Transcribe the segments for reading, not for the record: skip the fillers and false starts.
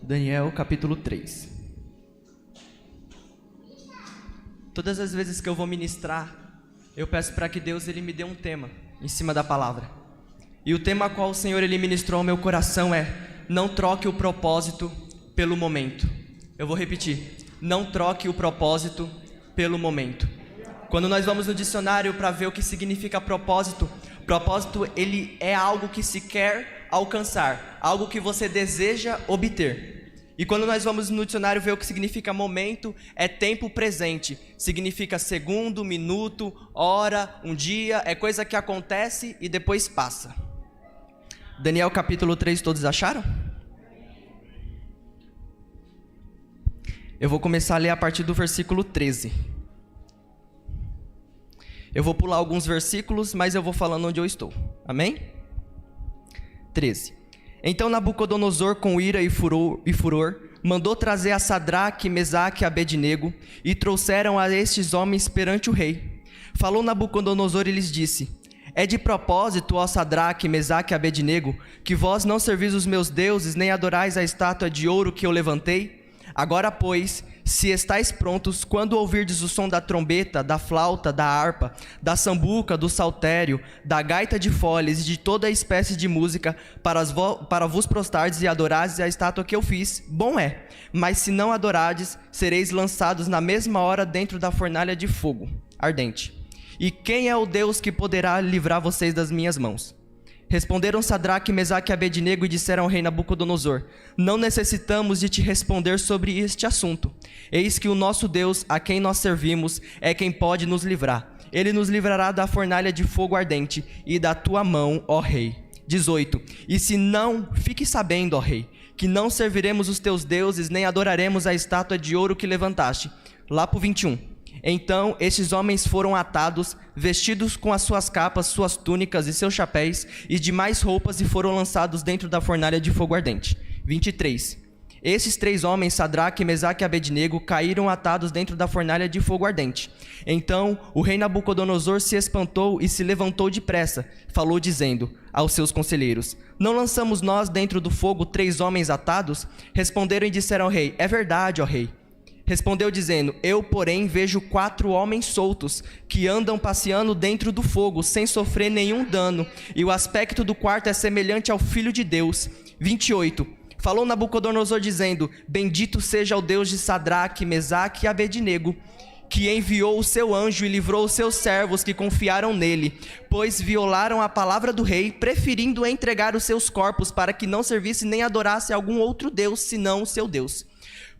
Daniel capítulo 3. Todas as vezes que eu vou ministrar, eu peço para que Deus ele me dê um tema em cima da palavra. E o tema a qual o Senhor ele ministrou ao meu coração é: não troque o propósito pelo momento. Eu vou repetir: não troque o propósito pelo momento. Quando nós vamos no dicionário para ver o que significa propósito, propósito ele é algo que se quer alcançar, algo que você deseja obter. E quando nós vamos no dicionário ver o que significa momento, é tempo presente, significa segundo, minuto, hora, um dia, é coisa que acontece e depois passa. Daniel capítulo 3, todos acharam? Eu vou começar a ler a partir do versículo 13. Eu vou pular alguns versículos, mas eu vou falando onde eu estou. Amém? 13. Então Nabucodonosor, com ira e furor, mandou trazer a Sadraque, Mesaque e Abednego, e trouxeram a estes homens perante o rei. Falou Nabucodonosor e lhes disse: é de propósito, ó Sadraque, Mesaque e Abednego, que vós não servis os meus deuses, nem adorais a estátua de ouro que eu levantei? Agora, pois, se estáis prontos, quando ouvirdes o som da trombeta, da flauta, da harpa, da sambuca, do saltério, da gaita de foles e de toda espécie de música, para vos prostardes e adorardes a estátua que eu fiz, bom é. Mas se não adorardes, sereis lançados na mesma hora dentro da fornalha de fogo ardente. E quem é o Deus que poderá livrar vocês das minhas mãos? Responderam Sadraque, Mesaque e Abednego e disseram ao rei Nabucodonosor: não necessitamos de te responder sobre este assunto. Eis que o nosso Deus, a quem nós servimos, é quem pode nos livrar. Ele nos livrará da fornalha de fogo ardente e da tua mão, ó rei. 18. E se não, fique sabendo, ó rei, que não serviremos os teus deuses, nem adoraremos a estátua de ouro que levantaste. Lá pro 21. Então estes homens foram atados, vestidos com as suas capas, suas túnicas e seus chapéus e demais roupas, e foram lançados dentro da fornalha de fogo ardente. 23. Esses 3 homens, Sadraque, Mesaque e Abednego, caíram atados dentro da fornalha de fogo ardente. Então o rei Nabucodonosor se espantou e se levantou depressa. Falou dizendo aos seus conselheiros: não lançamos nós dentro do fogo 3 homens atados? Responderam e disseram ao rei: é verdade, ó rei. Respondeu dizendo: eu, porém, vejo 4 homens soltos, que andam passeando dentro do fogo, sem sofrer nenhum dano, e o aspecto do quarto é semelhante ao Filho de Deus. 28. Falou Nabucodonosor dizendo: bendito seja o Deus de Sadraque, Mesaque e Abednego, que enviou o seu anjo e livrou os seus servos que confiaram nele, pois violaram a palavra do rei, preferindo entregar os seus corpos para que não servisse nem adorasse algum outro Deus, senão o seu Deus.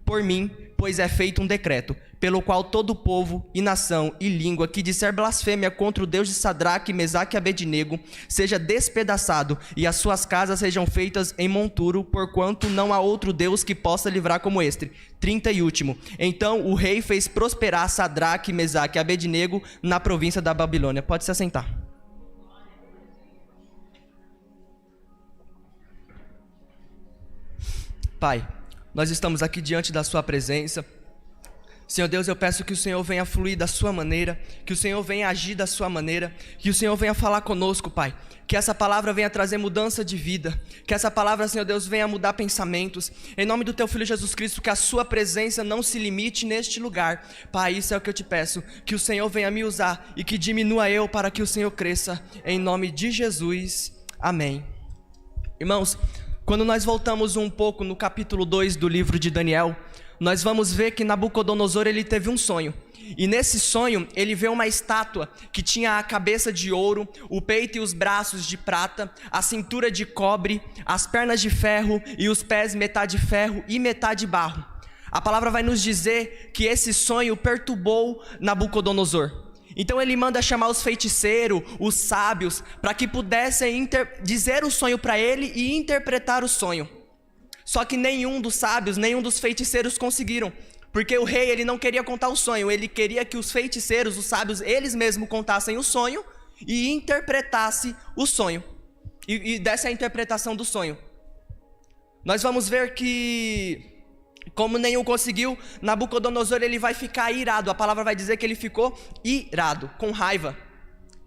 Por mim, pois é feito um decreto, pelo qual todo povo e nação e língua que disser blasfêmia contra o Deus de Sadraque, Mesaque e Abednego seja despedaçado, e as suas casas sejam feitas em monturo, porquanto não há outro Deus que possa livrar como este. 30 e último. Então o rei fez prosperar Sadraque, Mesaque e Abednego na província da Babilônia. Pode se assentar. Pai, nós estamos aqui diante da sua presença. Senhor Deus, eu peço que o Senhor venha fluir da sua maneira, que o Senhor venha agir da sua maneira, que o Senhor venha falar conosco, Pai. Que essa palavra venha trazer mudança de vida, que essa palavra, Senhor Deus, venha mudar pensamentos. Em nome do Teu Filho Jesus Cristo, que a sua presença não se limite neste lugar. Pai, isso é o que eu te peço, que o Senhor venha me usar e que diminua eu para que o Senhor cresça. Em nome de Jesus, amém. Irmãos, quando nós voltamos um pouco no capítulo 2 do livro de Daniel, nós vamos ver que Nabucodonosor ele teve um sonho. E nesse sonho ele vê uma estátua que tinha a cabeça de ouro, o peito e os braços de prata, a cintura de cobre, as pernas de ferro e os pés metade ferro e metade barro. A palavra vai nos dizer que esse sonho perturbou Nabucodonosor. Então ele manda chamar os feiticeiros, os sábios, para que pudessem dizer o sonho para ele e interpretar o sonho. Só que nenhum dos sábios, nenhum dos feiticeiros conseguiram, porque o rei ele não queria contar o sonho, ele queria que os feiticeiros, os sábios, eles mesmos contassem o sonho e interpretassem o sonho, e desse a interpretação do sonho. Nós vamos ver que, como nenhum conseguiu, Nabucodonosor ele vai ficar irado. A palavra vai dizer que ele ficou irado, com raiva.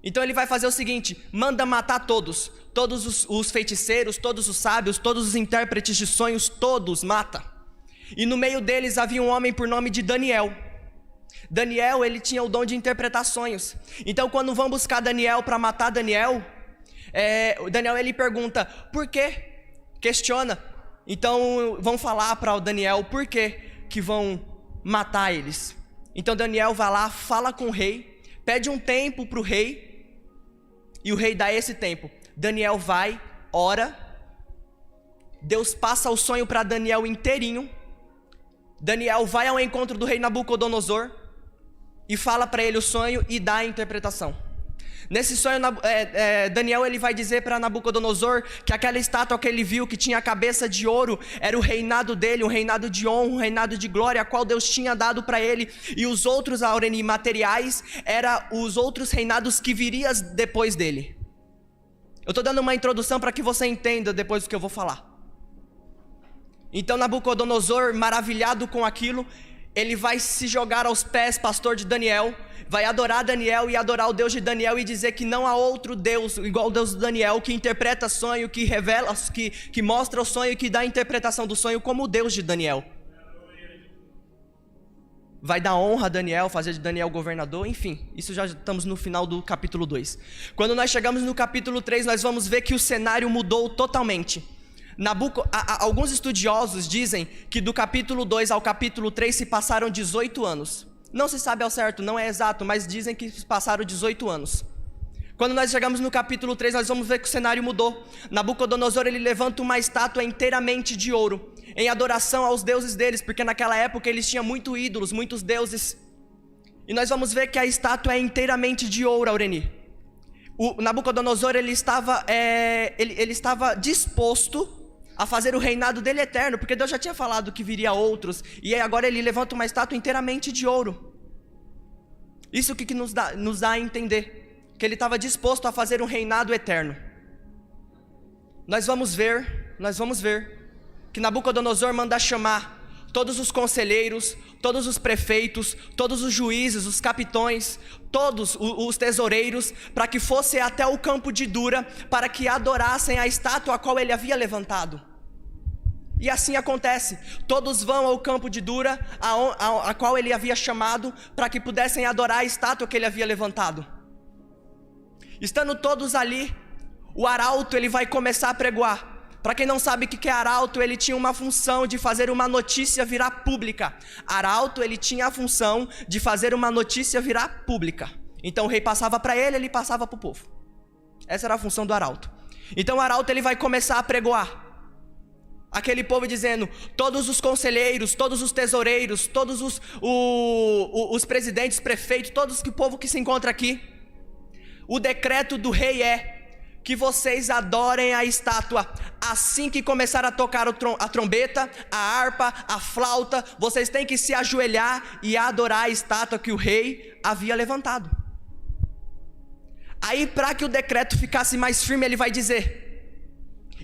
Então ele vai fazer o seguinte: manda matar todos os feiticeiros, todos os sábios, todos os intérpretes de sonhos, todos mata. E no meio deles havia um homem por nome de Daniel. Daniel, ele tinha o dom de interpretar sonhos. Então quando vão buscar Daniel para matar Daniel, Daniel ele pergunta, por quê? Questiona. Então vão falar para o Daniel por que vão matar eles. Então Daniel vai lá, fala com o rei, pede um tempo para o rei, e o rei dá esse tempo. Daniel vai, ora, Deus passa o sonho para Daniel inteirinho. Daniel vai ao encontro do rei Nabucodonosor e fala para ele o sonho e dá a interpretação. Nesse sonho, Daniel ele vai dizer para Nabucodonosor que aquela estátua que ele viu, que tinha a cabeça de ouro, era o reinado dele, um reinado de honra, um reinado de glória, a qual Deus tinha dado para ele. E os outros materiais eram os outros reinados que viriam depois dele. Eu estou dando uma introdução para que você entenda depois do que eu vou falar. Então Nabucodonosor, maravilhado com aquilo, ele vai se jogar aos pés, pastor, de Daniel, vai adorar Daniel e adorar o Deus de Daniel e dizer que não há outro Deus igual ao Deus de Daniel, que interpreta sonho, que revela, que mostra o sonho e que dá a interpretação do sonho como o Deus de Daniel. Vai dar honra a Daniel, fazer de Daniel governador, enfim, isso já estamos no final do capítulo 2. Quando nós chegamos no capítulo 3, nós vamos ver que o cenário mudou totalmente. Alguns estudiosos dizem que do capítulo 2 ao capítulo 3 se passaram 18 anos. Não se sabe ao certo, não é exato, mas dizem que se passaram 18 anos. Quando nós chegamos no capítulo 3, nós vamos ver que o cenário mudou. Nabucodonosor, ele levanta uma estátua inteiramente de ouro, em adoração aos deuses deles, porque naquela época eles tinham muitos ídolos, muitos deuses. E nós vamos ver que a estátua é inteiramente de ouro, Aureni. O Nabucodonosor, ele estava disposto a fazer o reinado dele eterno, porque Deus já tinha falado que viria outros, e agora ele levanta uma estátua inteiramente de ouro. Isso que nos dá a entender, que ele estava disposto a fazer um reinado eterno. Nós vamos ver que Nabucodonosor manda chamar todos os conselheiros, todos os prefeitos, todos os juízes, os capitões, todos os tesoureiros, para que fossem até o campo de Dura, para que adorassem a estátua a qual ele havia levantado. E assim acontece, todos vão ao campo de Dura, a qual ele havia chamado, para que pudessem adorar a estátua que ele havia levantado. Estando todos ali, o arauto ele vai começar a pregoar. Para quem não sabe o que é arauto, ele tinha uma função de fazer uma notícia virar pública. Arauto, ele tinha a função de fazer uma notícia virar pública. Então o rei passava para ele, ele passava para o povo. Essa era a função do arauto. Então o arauto ele vai começar a pregoar. Aquele povo dizendo, todos os conselheiros, todos os tesoureiros, todos os presidentes, prefeitos, todos o povo que se encontra aqui, o decreto do rei é que vocês adorem a estátua. Assim que começar a tocar a trombeta, a harpa, a flauta, vocês têm que se ajoelhar e adorar a estátua que o rei havia levantado. Aí, para que o decreto ficasse mais firme, ele vai dizer: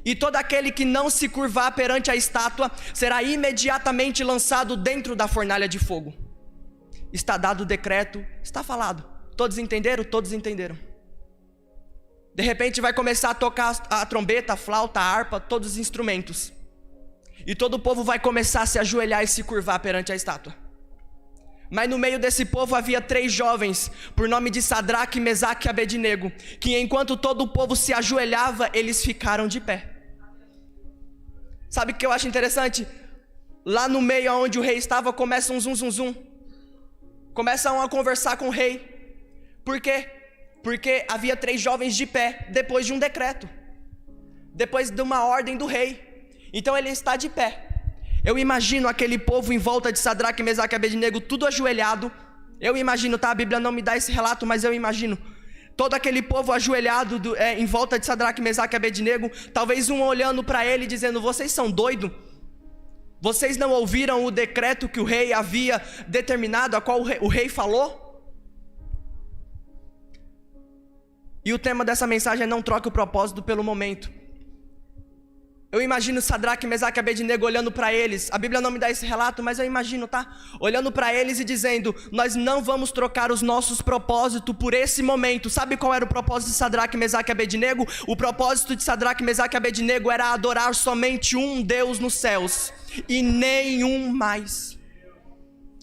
e todo aquele que não se curvar perante a estátua será imediatamente lançado dentro da fornalha de fogo. Está dado o decreto, está falado. Todos entenderam? Todos entenderam. De repente vai começar a tocar a trombeta, a flauta, a harpa, todos os instrumentos. E todo o povo vai começar a se ajoelhar e se curvar perante a estátua. Mas no meio desse povo havia 3 jovens, por nome de Sadraque, Mesaque e Abednego, que enquanto todo o povo se ajoelhava, eles ficaram de pé. Sabe o que eu acho interessante? Lá no meio onde o rei estava, começa um zum zum zum. Começam a conversar com o rei. Por quê? Porque havia 3 jovens de pé, depois de um decreto, depois de uma ordem do rei. Então ele está de pé. Eu imagino aquele povo em volta de Sadraque, Mesaque e Abednego, tudo ajoelhado. Eu imagino, tá? A Bíblia não me dá esse relato, mas eu imagino. Todo aquele povo ajoelhado em volta de Sadraque, Mesaque e Abednego, talvez um olhando para ele dizendo: vocês são doidos? Vocês não ouviram o decreto que o rei havia determinado, a qual o rei falou? E o tema dessa mensagem é: não troque o propósito pelo momento. Eu imagino Sadraque, Mesaque e Abednego olhando para eles. A Bíblia não me dá esse relato, mas eu imagino, tá? Olhando para eles e dizendo: nós não vamos trocar os nossos propósitos por esse momento. Sabe qual era o propósito de Sadraque, Mesaque e Abednego? O propósito de Sadraque, Mesaque e Abednego era adorar somente um Deus nos céus e nenhum mais.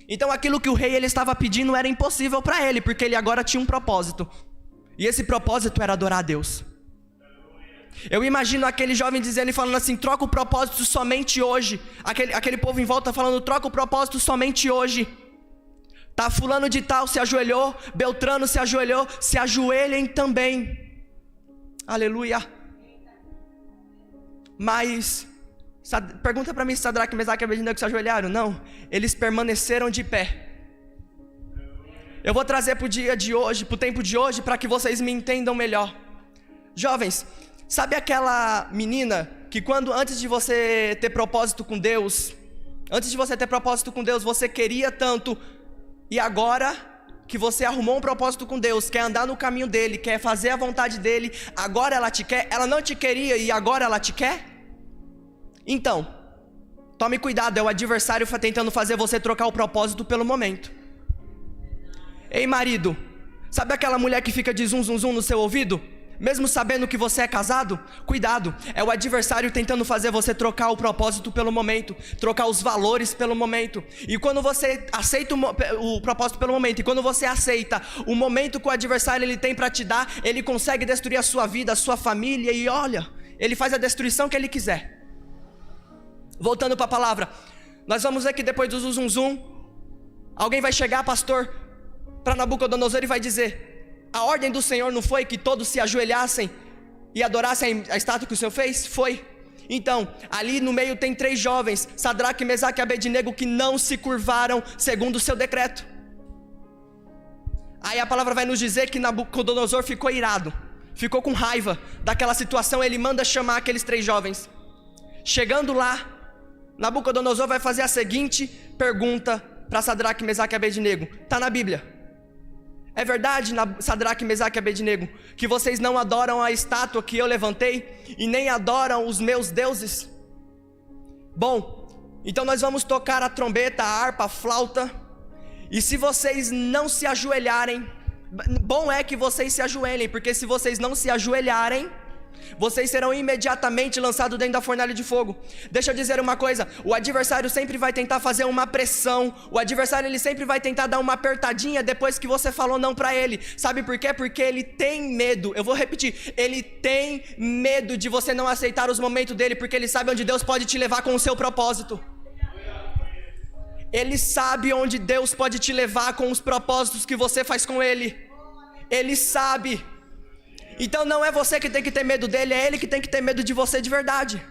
Então aquilo que o rei ele estava pedindo era impossível para ele, porque ele agora tinha um propósito. E esse propósito era adorar a Deus. Eu imagino aquele jovem dizendo e falando assim: troca o propósito somente hoje. Aquele povo em volta falando: troca o propósito somente hoje. Tá, fulano de tal se ajoelhou, Beltrano se ajoelhou, se ajoelhem também. Aleluia. Mas pergunta para mim se Sadraque, Mesaque e Abednego se ajoelharam. Não, eles permaneceram de pé. Eu vou trazer para o dia de hoje, para o tempo de hoje, para que vocês me entendam melhor. Jovens, sabe aquela menina que antes de você ter propósito com Deus, você queria tanto, e agora que você arrumou um propósito com Deus, quer andar no caminho dele, quer fazer a vontade dele, agora ela te quer? Ela não te queria e agora ela te quer? Então, tome cuidado, é o adversário tentando fazer você trocar o propósito pelo momento. Ei, marido, sabe aquela mulher que fica de zum zum zum no seu ouvido? Mesmo sabendo que você é casado? Cuidado, é o adversário tentando fazer você trocar o propósito pelo momento, trocar os valores pelo momento. E quando você aceita o propósito pelo momento, e quando você aceita o momento que o adversário ele tem para te dar, ele consegue destruir a sua vida, a sua família, e olha, ele faz a destruição que ele quiser. Voltando para a palavra, nós vamos ver que depois do zum zum zum, alguém vai chegar, pastor, para Nabucodonosor e vai dizer: a ordem do Senhor não foi que todos se ajoelhassem e adorassem a estátua que o Senhor fez? Foi. Então, ali no meio tem 3 jovens, Sadraque, Mesaque e Abednego, que não se curvaram segundo o seu decreto. Aí a palavra vai nos dizer que Nabucodonosor ficou irado, ficou com raiva daquela situação. Ele manda chamar aqueles 3 jovens. Chegando lá, Nabucodonosor vai fazer a seguinte pergunta para Sadraque, Mesaque e Abednego. Está na Bíblia. É verdade, Sadraque, Mesaque e Abednego, que vocês não adoram a estátua que eu levantei e nem adoram os meus deuses? Bom, então nós vamos tocar a trombeta, a harpa, a flauta. E se vocês não se ajoelharem, bom é que vocês se ajoelhem, porque se vocês não se ajoelharem, vocês serão imediatamente lançados dentro da fornalha de fogo. Deixa eu dizer uma coisa: o adversário sempre vai tentar fazer uma pressão. O adversário ele sempre vai tentar dar uma apertadinha depois que você falou não para ele. Sabe por quê? Porque ele tem medo. Eu vou repetir: ele tem medo de você não aceitar os momentos dele, porque ele sabe onde Deus pode te levar com o seu propósito. Ele sabe onde Deus pode te levar com os propósitos que você faz com ele. Ele sabe. Então não é você que tem que ter medo dele, é ele que tem que ter medo de você de verdade.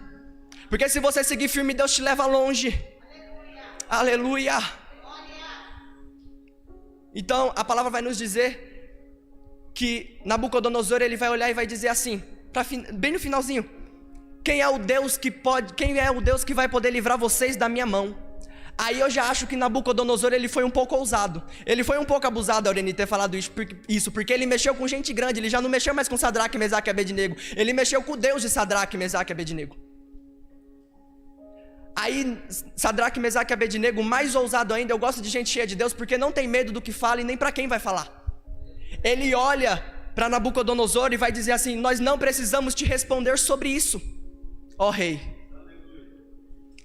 Porque se você seguir firme, Deus te leva longe. Aleluia. Aleluia. Então a palavra vai nos dizer que Nabucodonosor ele vai olhar e vai dizer assim, bem no finalzinho: quem é o Deus que vai poder livrar vocês da minha mão? Aí eu já acho que Nabucodonosor ele foi um pouco ousado. Ele foi um pouco abusado, Aureni, ter falado isso, porque ele mexeu com gente grande. Ele já não mexeu mais com Sadraque, Mesaque e Abednego. Ele mexeu com o Deus de Sadraque, Mesaque e Abednego. Aí Sadraque, Mesaque e Abednego, mais ousado ainda. Eu gosto de gente cheia de Deus, porque não tem medo do que fala e nem para quem vai falar. Ele olha para Nabucodonosor e vai dizer assim: nós não precisamos te responder sobre isso, ó rei.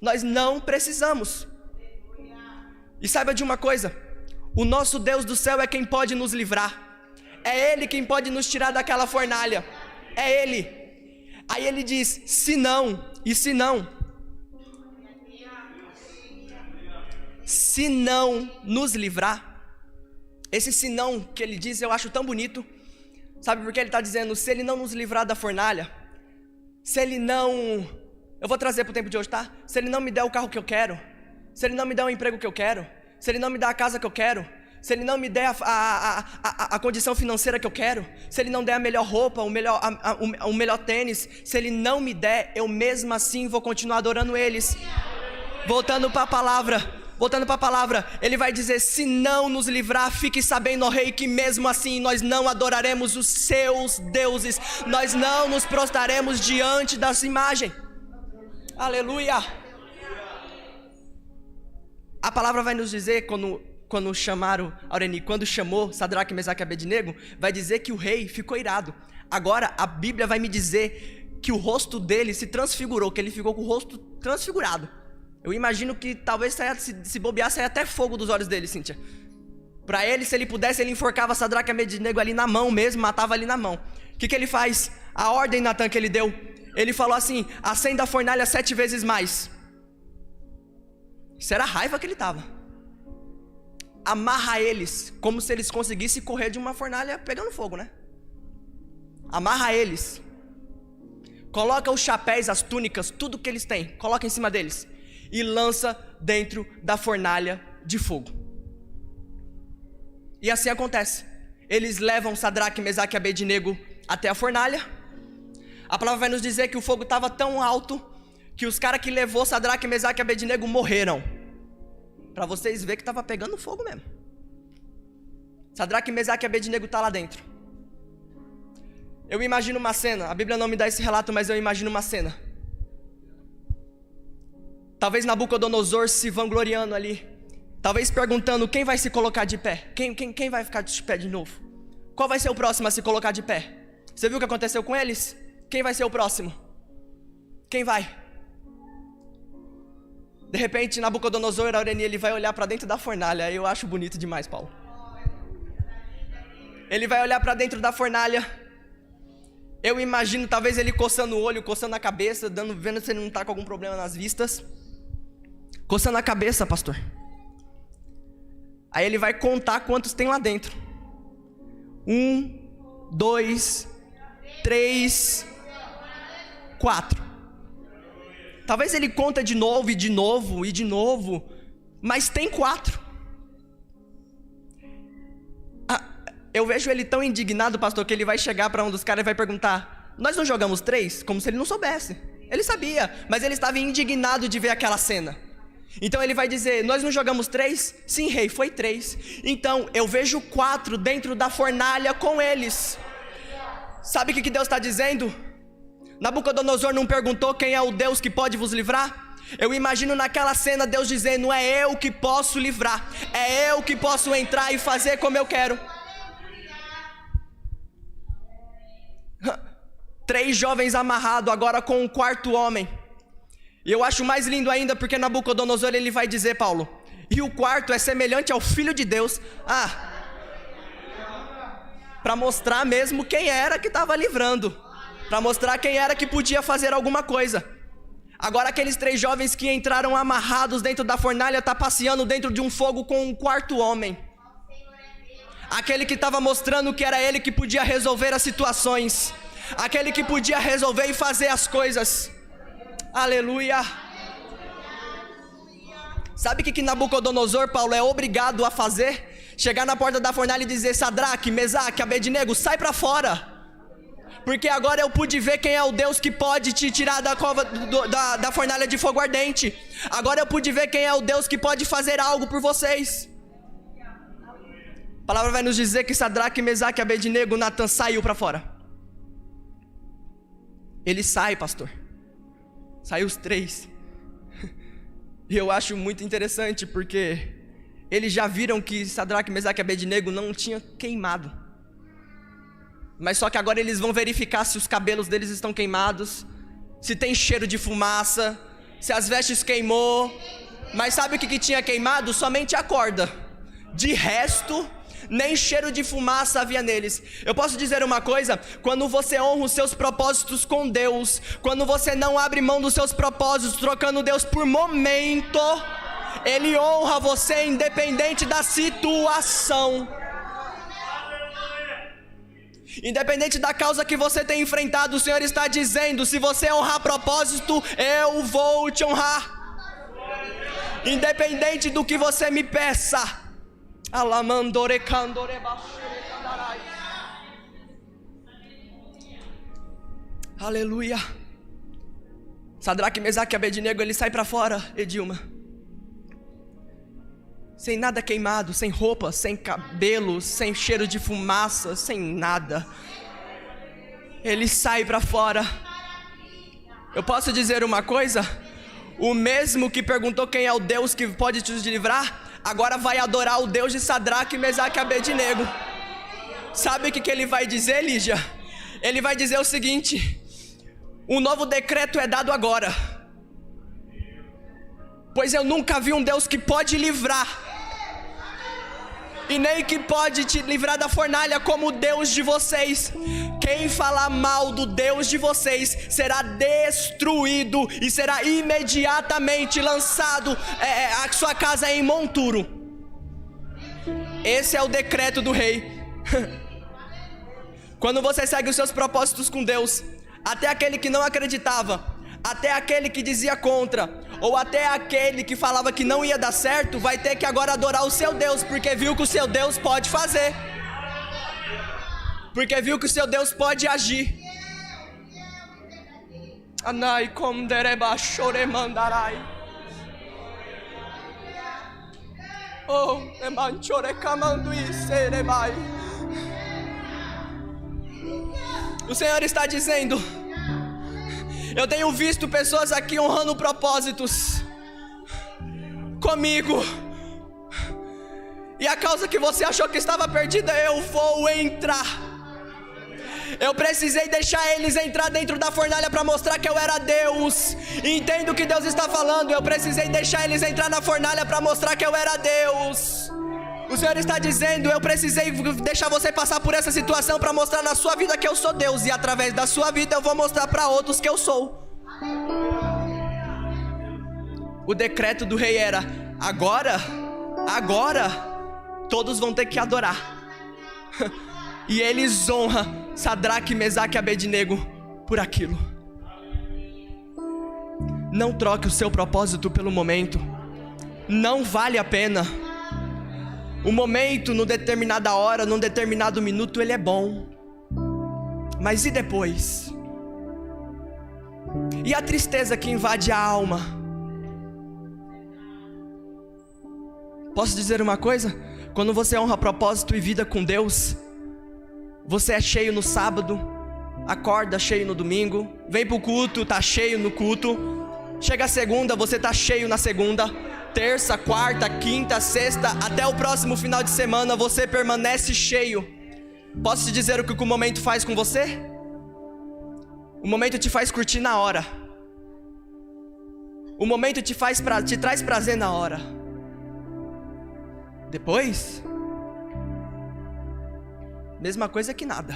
Nós não precisamos. E saiba de uma coisa: o nosso Deus do céu é quem pode nos livrar. É Ele quem pode nos tirar daquela fornalha. É Ele. Aí ele diz: se não nos livrar. Esse se não que ele diz eu acho tão bonito. Sabe por que ele está dizendo? Se ele não nos livrar da fornalha, se ele não... Eu vou trazer para o tempo de hoje, tá? Se ele não me der o carro que eu quero, se ele não me der o emprego que eu quero, se ele não me der a casa que eu quero, se ele não me der a condição financeira que eu quero, se ele não der a melhor roupa, o melhor tênis, se ele não me der, eu mesmo assim vou continuar adorando eles. Voltando para a palavra, ele vai dizer: se não nos livrar, fique sabendo, ó rei, que mesmo assim nós não adoraremos os seus deuses, nós não nos prostraremos diante dessa imagem. Aleluia! A palavra vai nos dizer, quando chamaram, Aureni, quando chamou Sadraque, Mesaque e Abednego, vai dizer que o rei ficou irado. Agora a Bíblia vai me dizer que o rosto dele se transfigurou, que ele ficou com o rosto transfigurado. Eu imagino que talvez se bobear, saia até fogo dos olhos dele, Cíntia. Para ele, se ele pudesse, ele enforcava Sadraque e Abednego ali na mão mesmo, matava ali na mão. O que ele faz? A ordem, Natan, que ele deu, ele falou assim: acenda a fornalha 7 vezes mais. Isso era a raiva que ele estava. Amarra eles, como se eles conseguissem correr de uma fornalha pegando fogo, né? Amarra eles. Coloca os chapéus, as túnicas, tudo que eles têm, coloca em cima deles. E lança dentro da fornalha de fogo. E assim acontece. Eles levam Sadraque, Mesaque e Abednego até a fornalha. A palavra vai nos dizer que o fogo estava tão alto que os caras que levou Sadraque, Mesaque e Abednego morreram. Para vocês verem que estava pegando fogo mesmo. Sadraque, Mesaque e Abednego tá lá dentro. Eu imagino uma cena, a Bíblia não me dá esse relato, mas eu imagino uma cena. Talvez Nabucodonosor se vangloriando ali. Talvez perguntando quem vai se colocar de pé. Quem vai ficar de pé de novo? Qual vai ser o próximo a se colocar de pé? Você viu o que aconteceu com eles? Quem vai ser o próximo? Quem vai? De repente, Nabucodonosor, Aureni, ele vai olhar para dentro da fornalha. Eu acho bonito demais, Paulo. Ele vai olhar para dentro da fornalha. Eu imagino talvez ele coçando o olho, coçando a cabeça, vendo se ele não está com algum problema nas vistas. Coçando a cabeça, pastor. Aí ele vai contar quantos tem lá dentro. 1, 2, 3, 4. Talvez ele conta de novo e de novo e de novo, mas tem 4. Eu vejo ele tão indignado, pastor, que ele vai chegar para um dos caras e vai perguntar: nós não jogamos 3? Como se ele não soubesse. Ele sabia, mas ele estava indignado de ver aquela cena. Então ele vai dizer: nós não jogamos 3? Sim, rei, foi 3. Então eu vejo 4 dentro da fornalha com eles. Sabe o que Deus está dizendo? Nabucodonosor não perguntou quem é o Deus que pode vos livrar? Eu imagino naquela cena Deus dizendo: é eu que posso livrar, é eu que posso entrar e fazer como eu quero. 3 jovens amarrados agora com um 4º homem. E eu acho mais lindo ainda porque Nabucodonosor ele vai dizer, Paulo, e o 4º é semelhante ao Filho de Deus. Para mostrar mesmo quem era que estava livrando, para mostrar quem era que podia fazer alguma coisa. Agora aqueles 3 jovens que entraram amarrados dentro da fornalha tá passeando dentro de um fogo com um 4º homem. Aquele que estava mostrando que era ele que podia resolver as situações, aquele que podia resolver e fazer as coisas. Aleluia. Sabe o que Nabucodonosor, Paulo, é obrigado a fazer? Chegar na porta da fornalha e dizer: Sadraque, Mesaque, Abednego, sai para fora. Porque agora eu pude ver quem é o Deus que pode te tirar da cova da fornalha de fogo ardente. Agora eu pude ver quem é o Deus que pode fazer algo por vocês. A palavra vai nos dizer que Sadraque, Mesaque, Abednego, Natan saiu para fora. Ele sai, pastor. Saiu os 3. E eu acho muito interessante porque eles já viram que Sadraque, Mesaque e Abednego não tinham queimado. Mas só que agora eles vão verificar se os cabelos deles estão queimados, se tem cheiro de fumaça, se as vestes queimou. Mas sabe o que tinha queimado? Somente a corda. De resto, nem cheiro de fumaça havia neles. Eu posso dizer uma coisa: quando você honra os seus propósitos com Deus, quando você não abre mão dos seus propósitos, trocando Deus por momento, Ele honra você independente da situação. Independente da causa que você tem enfrentado, o Senhor está dizendo: se você honrar propósito, eu vou te honrar. Independente do que você me peça. Aleluia. Sadraque, Mesaque e Abednego, ele sai para fora, Edilma, sem nada queimado, sem roupa, sem cabelo, sem cheiro de fumaça, sem nada. Ele sai para fora. Eu posso dizer uma coisa? O mesmo que perguntou quem é o Deus que pode te livrar, agora vai adorar o Deus de Sadraque, Mesaque e Abednego. Sabe o que ele vai dizer, Lígia? Ele vai dizer o seguinte: um novo decreto é dado agora, pois eu nunca vi um Deus que pode livrar, e nem que pode te livrar da fornalha como o Deus de vocês. Quem falar mal do Deus de vocês será destruído e será imediatamente lançado a sua casa em monturo. Esse é o decreto do rei. Quando você segue os seus propósitos com Deus, até aquele que não acreditava, até aquele que dizia contra, ou até aquele que falava que não ia dar certo, vai ter que agora adorar o seu Deus, porque viu que o seu Deus pode fazer, porque viu que o seu Deus pode agir. Anai komdereba choremandarai. Oh, emanchore kamandui serebai. O Senhor está dizendo: eu tenho visto pessoas aqui honrando propósitos comigo, e a causa que você achou que estava perdida, eu vou entrar. Eu precisei deixar eles entrar dentro da fornalha para mostrar que eu era Deus. Entendo o que Deus está falando. Eu precisei deixar eles entrar na fornalha para mostrar que eu era Deus. O Senhor está dizendo: eu precisei deixar você passar por essa situação para mostrar na sua vida que eu sou Deus, e através da sua vida eu vou mostrar para outros que eu sou. O decreto do rei era: agora todos vão ter que adorar. E eles honram Sadraque, Mesaque e Abednego por aquilo. Não troque o seu propósito pelo momento. Não vale a pena. O momento, numa determinada hora, num determinado minuto, ele é bom. Mas e depois? E a tristeza que invade a alma? Posso dizer uma coisa? Quando você honra propósito e vida com Deus, você é cheio no sábado, acorda cheio no domingo, vem pro culto, tá cheio no culto. Chega a segunda, você tá cheio na segunda. Terça, quarta, quinta, sexta, até o próximo final de semana você permanece cheio. Posso te dizer o que o momento faz com você? O momento te faz curtir na hora. O momento te traz prazer na hora. Depois, mesma coisa que nada.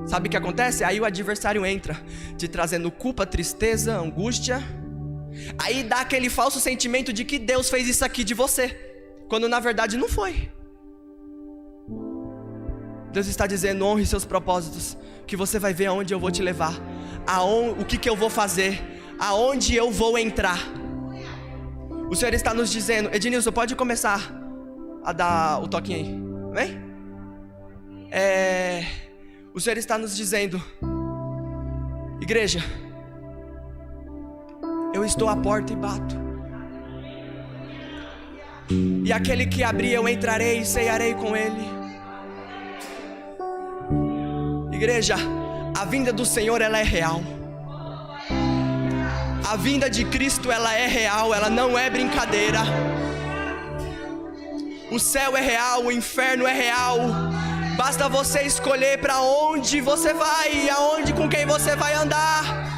Sabe o que acontece? Aí o adversário entra, te trazendo culpa, tristeza, angústia. Aí dá aquele falso sentimento de que Deus fez isso aqui de você, quando na verdade não foi. Deus está dizendo: honre seus propósitos, que você vai ver aonde eu vou te levar, o que eu vou fazer, aonde eu vou entrar. O Senhor está nos dizendo: Ednilson, pode começar a dar o toquinho aí, amém? O Senhor está nos dizendo: igreja, eu estou à porta e bato. E aquele que abrir, eu entrarei e ceiarei com ele. Igreja, a vinda do Senhor, ela é real. A vinda de Cristo, ela é real, ela não é brincadeira. O céu é real, o inferno é real. Basta você escolher para onde você vai e com quem você vai andar.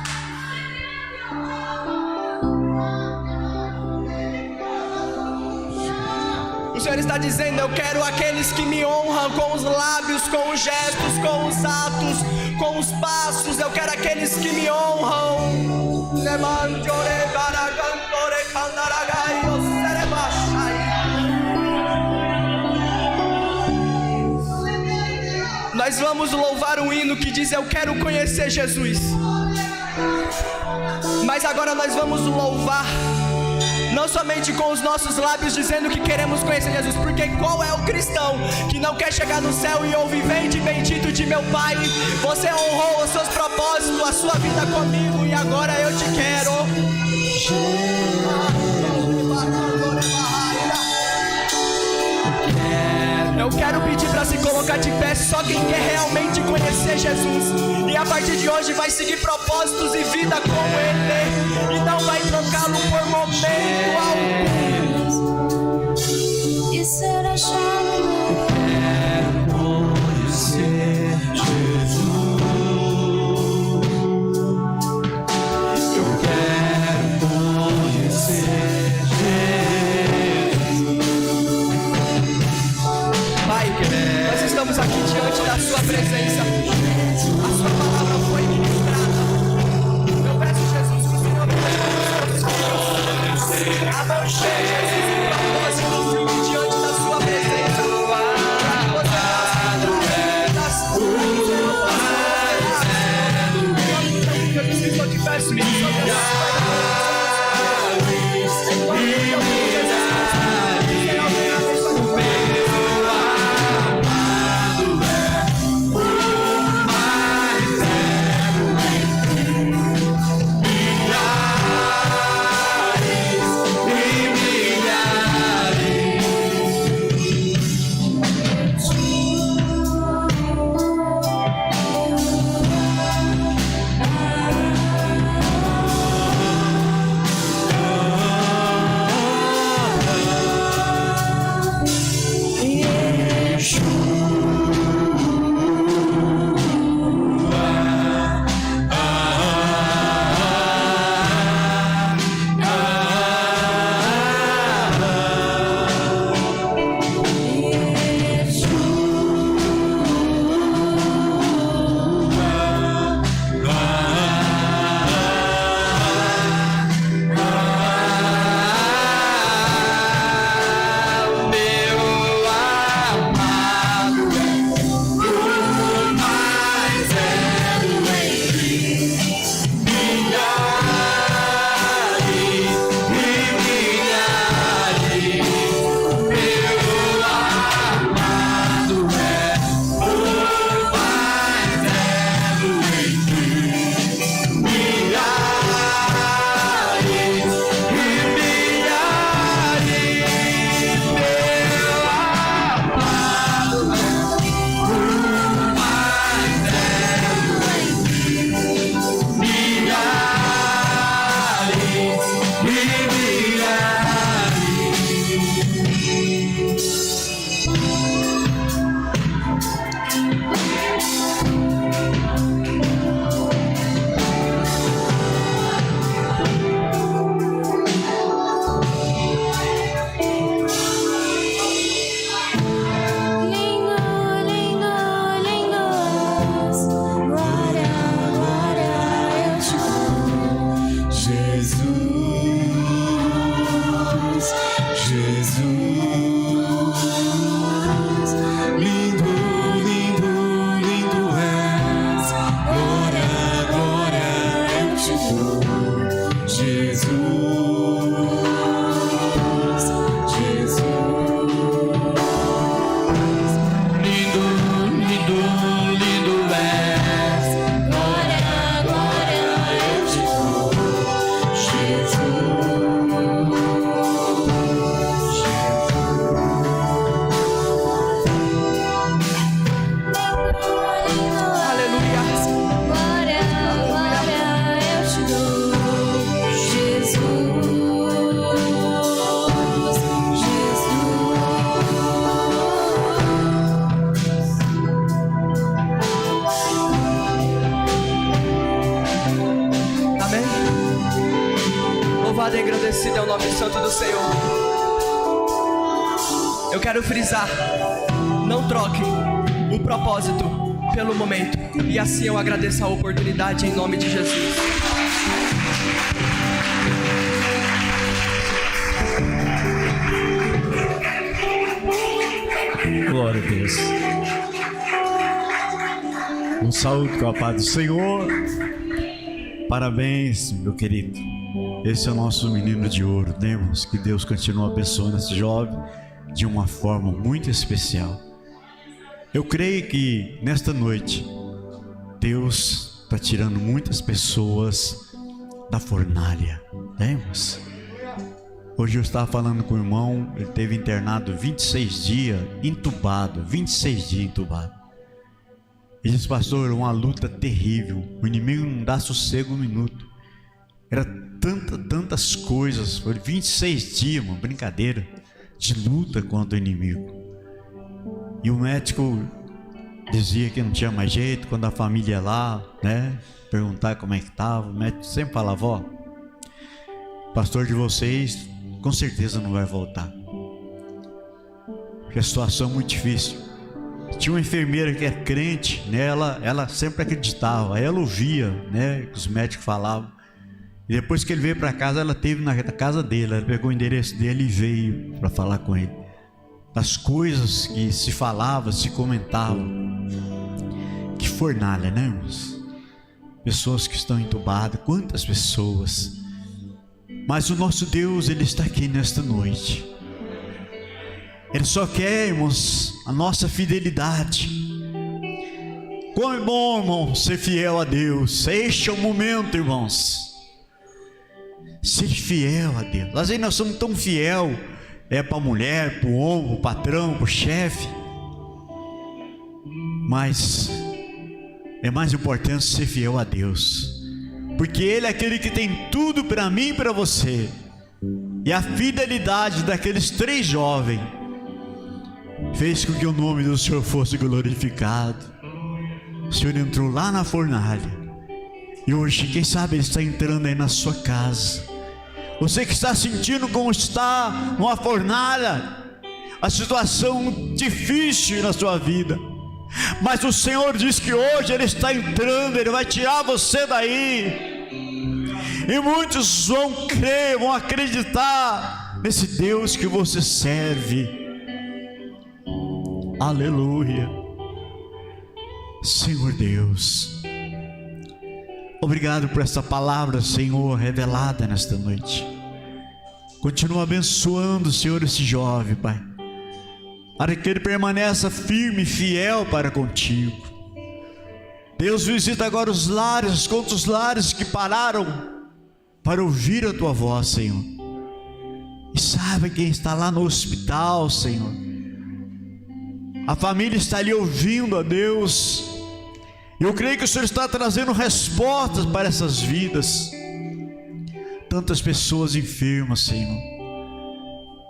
O Senhor está dizendo: eu quero aqueles que me honram com os lábios, com os gestos, com os atos, com os passos. Eu quero aqueles que me honram. Nós vamos louvar um hino que diz: eu quero conhecer Jesus. Mas agora nós vamos louvar não somente com os nossos lábios dizendo que queremos conhecer Jesus, porque qual é o cristão que não quer chegar no céu e ouvir: vem bendito de meu Pai, você honrou os seus propósitos, a sua vida comigo, e agora eu te quero. Eu quero pedir para se colocar de pé só quem quer realmente conhecer Jesus. E a partir de hoje vai seguir propósitos e vida com Ele. E não vai trocá-lo por momento algum. E ser achado. Quero conhecer Jesus. Eu quero conhecer Jesus. Pai, nós estamos aqui diante da Sua presença. A Sua palavra foi ministrada. Eu peço, Jesus, que o Senhor me abençoe. Abençoe, Jesus, o propósito firme diante da Sua presença. Para que você das eu preciso de peço, me Louvado e agradecido é o nome santo do Senhor. Eu quero frisar: não troque o propósito pelo momento. E assim eu agradeço a oportunidade em nome de Jesus. Glória a Deus. Um saúde com a paz do Senhor. Parabéns, meu querido. Esse é o nosso menino de ouro. Temos que Deus continue abençoando esse jovem de uma forma muito especial. Eu creio que nesta noite Deus está tirando muitas pessoas da fornalha. Temos. Hoje eu estava falando com o irmão, ele teve internado 26 dias, entubado, 26 dias entubado. Ele disse: pastor, uma luta terrível, o inimigo não dá sossego um minuto. Era tantas coisas, foi 26 dias, uma brincadeira, de luta contra o inimigo. E o médico dizia que não tinha mais jeito. Quando a família ia lá, né, perguntar como é que estava, o médico sempre falava: ó, o pastor de vocês com certeza não vai voltar, porque a situação é muito difícil. Tinha uma enfermeira que era crente, né, ela sempre acreditava, ela ouvia, né, que os médicos falavam. E depois que ele veio para casa, ela esteve na casa dele, ela pegou o endereço dele e veio para falar com ele das coisas que se falava, se comentava. Que fornalha, né, irmãos? Pessoas que estão entubadas, quantas pessoas. Mas o nosso Deus, Ele está aqui nesta noite. Ele só quer, irmãos, a nossa fidelidade. Como é bom, irmão, ser fiel a Deus. Este é o momento, irmãos. Ser fiel a Deus. Às vezes nós somos tão fiel para a mulher, para o homem, para o patrão, para o chefe. Mas é mais importante ser fiel a Deus, porque Ele é aquele que tem tudo para mim e para você. E a fidelidade daqueles 3 jovens fez com que o nome do Senhor fosse glorificado. O Senhor entrou lá na fornalha, e hoje, quem sabe, Ele está entrando aí na sua casa. Você que está sentindo como está numa fornalha, a situação difícil na sua vida, mas o Senhor diz que hoje Ele está entrando, Ele vai tirar você daí. E muitos vão crer, vão acreditar nesse Deus que você serve. Aleluia. Senhor Deus, obrigado por essa palavra, Senhor, revelada nesta noite. Continua abençoando, Senhor, esse jovem, Pai, para que ele permaneça firme e fiel para contigo. Deus, visita agora os lares, quantos lares que pararam para ouvir a tua voz, Senhor. E sabe quem está lá no hospital, Senhor. A família está ali ouvindo a Deus. Eu creio que o Senhor está trazendo respostas para essas vidas. Tantas pessoas enfermas, Senhor.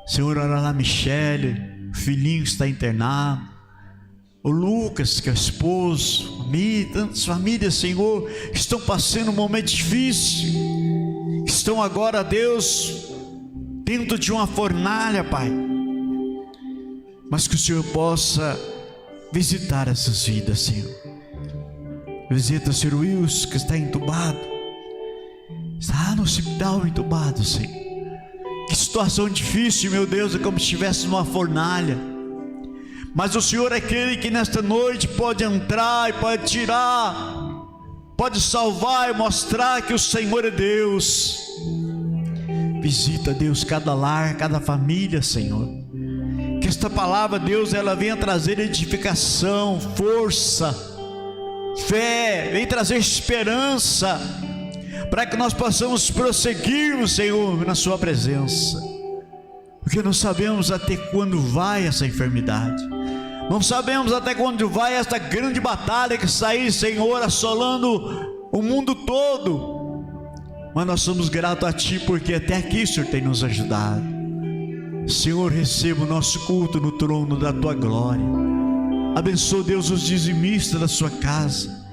Senhor, ora lá, Michele, o filhinho que está internado, o Lucas, que é o esposo, tantas famílias, Senhor, que estão passando um momento difícil, que estão agora, Deus, dentro de uma fornalha, Pai. Mas que o Senhor possa visitar essas vidas, Senhor. Visita o Senhor Wilson, que está entubado, está no hospital entubado, Senhor. Que situação difícil, meu Deus, é como se estivesse numa fornalha. Mas o Senhor é aquele que nesta noite pode entrar e pode tirar, pode salvar e mostrar que o Senhor é Deus. Visita, Deus, cada lar, cada família, Senhor. Que esta palavra, Deus, ela venha trazer edificação, força, fé, vem trazer esperança, para que nós possamos prosseguir, Senhor, na sua presença. Porque não sabemos até quando vai essa enfermidade, não sabemos até quando vai esta grande batalha que está aí, Senhor, assolando o mundo todo. Mas nós somos gratos a Ti, porque até aqui o Senhor tem nos ajudado. Senhor, receba o nosso culto no trono da Tua glória. Abençoa, Deus, os dizimistas da sua casa,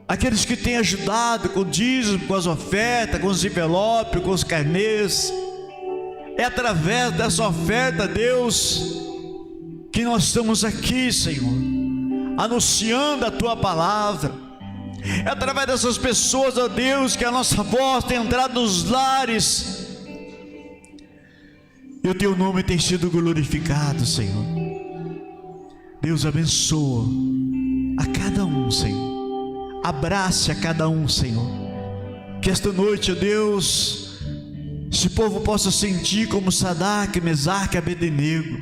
aqueles que têm ajudado com o dízimo, com as ofertas, com os envelopes, com os carnês. É através dessa oferta, Deus, que nós estamos aqui, Senhor, anunciando a Tua palavra. É através dessas pessoas, ó Deus, que a nossa voz tem entrado nos lares, e o Teu nome tem sido glorificado, Senhor. Deus, abençoa a cada um, Senhor. Abrace a cada um, Senhor. Que esta noite, ó Deus, esse povo possa sentir como Sadraque, Mesaque e Abednego,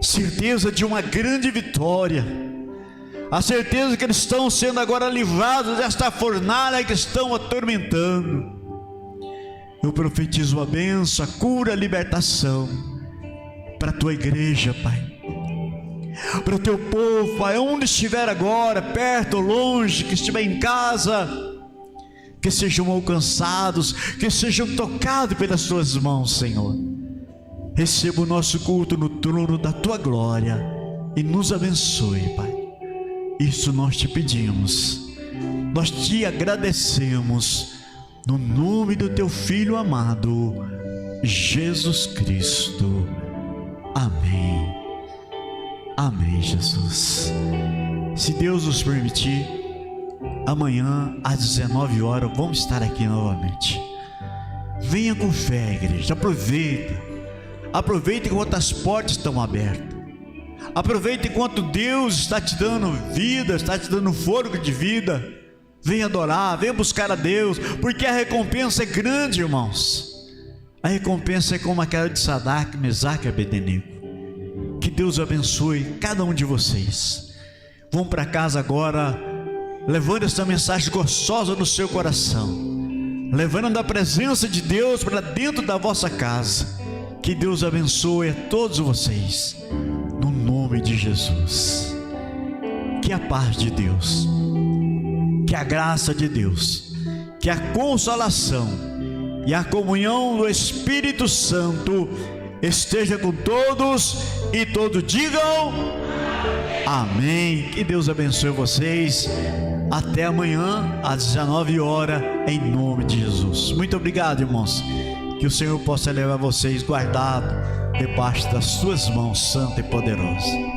certeza de uma grande vitória, a certeza que eles estão sendo agora livrados desta fornalha que estão atormentando. Eu profetizo a bênção, a cura, a libertação para a tua igreja, Pai. Para o teu povo, Pai, onde estiver agora, perto ou longe, que estiver em casa, que sejam alcançados, que sejam tocados pelas tuas mãos, Senhor. Receba o nosso culto no trono da tua glória e nos abençoe, Pai. Isso nós te pedimos, nós te agradecemos, no nome do teu Filho amado, Jesus Cristo. Amém. Amém, Jesus. Se Deus nos permitir, amanhã às 19 horas vamos estar aqui novamente. Venha com fé, igreja. Aproveite enquanto as portas estão abertas. Aproveite enquanto Deus está te dando vida, está te dando fôlego de vida. Venha adorar, venha buscar a Deus, porque a recompensa é grande, irmãos. A recompensa é como aquela de Sadraque, Mesaque e Abednego. Que Deus abençoe cada um de vocês. Vão para casa agora, levando essa mensagem gostosa no seu coração, levando a presença de Deus para dentro da vossa casa. Que Deus abençoe a todos vocês, no nome de Jesus. Que a paz de Deus, que a graça de Deus, que a consolação e a comunhão do Espírito Santo esteja com todos e todos digam amém. Que Deus abençoe vocês. Até amanhã às 19 horas, em nome de Jesus. Muito obrigado, irmãos. Que o Senhor possa levar vocês guardados debaixo das suas mãos santas e poderosas.